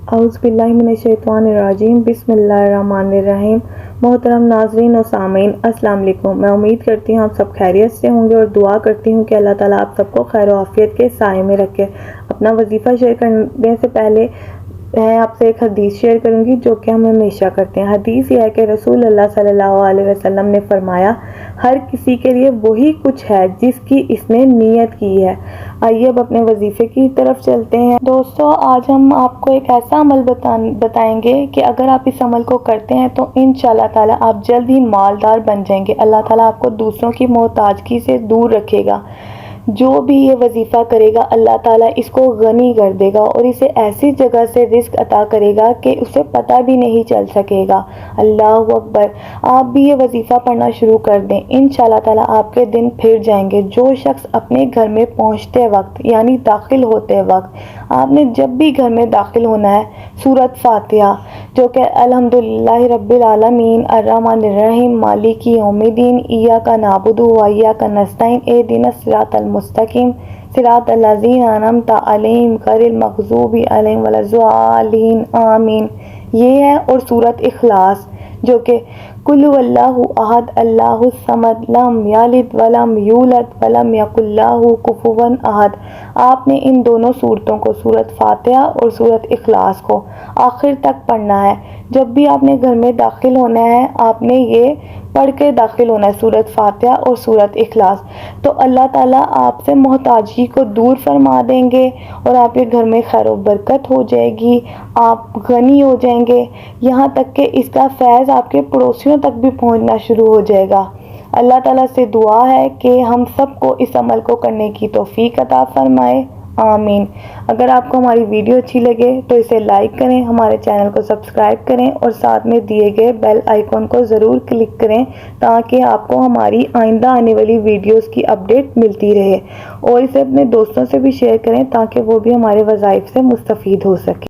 اعوذ باللہ من الشیطان الرجیم، بسم اللہ الرحمن الرحیم۔ محترم ناظرین و سامعین، السلام علیکم۔ میں امید کرتی ہوں آپ سب خیریت سے ہوں گے اور دعا کرتی ہوں کہ اللہ تعالیٰ آپ سب کو خیر و عافیت کے سائے میں رکھے۔ اپنا وظیفہ شیئر کرنے سے پہلے میں آپ سے ایک حدیث شیئر کروں گی جو کہ ہم ہمیشہ کرتے ہیں۔ حدیث یہ ہے کہ رسول اللہ صلی اللہ علیہ وسلم نے فرمایا، ہر کسی کے لیے وہی کچھ ہے جس کی اس نے نیت کی ہے۔ آئیے اب اپنے وظیفے کی طرف چلتے ہیں۔ دوستو، آج ہم آپ کو ایک ایسا عمل بتائیں گے کہ اگر آپ اس عمل کو کرتے ہیں تو انشاءاللہ تعالیٰ آپ جلد ہی مالدار بن جائیں گے۔ اللہ تعالیٰ آپ کو دوسروں کی محتاجگی سے دور رکھے گا۔ جو بھی یہ وظیفہ کرے گا اللہ تعالیٰ اس کو غنی کر دے گا اور اسے ایسی جگہ سے رزق عطا کرے گا کہ اسے پتہ بھی نہیں چل سکے گا۔ اللہ اکبر۔ آپ بھی یہ وظیفہ پڑھنا شروع کر دیں، انشاءاللہ تعالیٰ آپ کے دن پھر جائیں گے۔ جو شخص اپنے گھر میں پہنچتے وقت یعنی داخل ہوتے وقت آپ نے جب بھی گھر میں داخل ہونا ہے سورۃ فاتحہ جو کہ الحمدللہ رب العالمین الرحمن الرحیم مالک یوم الدین ایاک نعبد و ایاک نستعین اہدنا الصراط المستقیم صراط الذین انعمت علیہم غیر المغضوب علیہم ولا الضالین آمین، یہ ہے۔ اور سورۃ اخلاص جو کہ قل هو اللہ احد اللہ الصمد لم یلد ولم یولد ولم یکن لہ کفوا احد۔ آپ نے ان دونوں سورتوں کو، سورۃ فاتحہ اور سورۃ اخلاص کو آخر تک پڑھنا ہے۔ جب بھی آپ نے گھر میں داخل ہونا ہے آپ نے یہ پڑھ کے داخل ہونا ہے، سورۃ فاتحہ اور سورۃ اخلاص۔ تو اللہ تعالیٰ آپ سے محتاجی کو دور فرما دیں گے اور آپ کے گھر میں خیر و برکت ہو جائے گی، آپ غنی ہو جائیں گے، یہاں تک کہ اس کا فیض آپ کے پڑوسیوں تک بھی پہنچنا شروع ہو جائے گا۔ اللہ تعالیٰ سے دعا ہے کہ ہم سب کو اس عمل کو کرنے کی توفیق عطا فرمائے، آمین۔ اگر آپ کو ہماری ویڈیو اچھی لگے تو اسے لائک کریں، ہمارے چینل کو سبسکرائب کریں اور ساتھ میں دیے گئے بیل آئیکن کو ضرور کلک کریں تاکہ آپ کو ہماری آئندہ آنے والی ویڈیوز کی اپڈیٹ ملتی رہے، اور اسے اپنے دوستوں سے بھی شیئر کریں تاکہ وہ بھی ہمارے وظائف سے مستفید ہو سکیں۔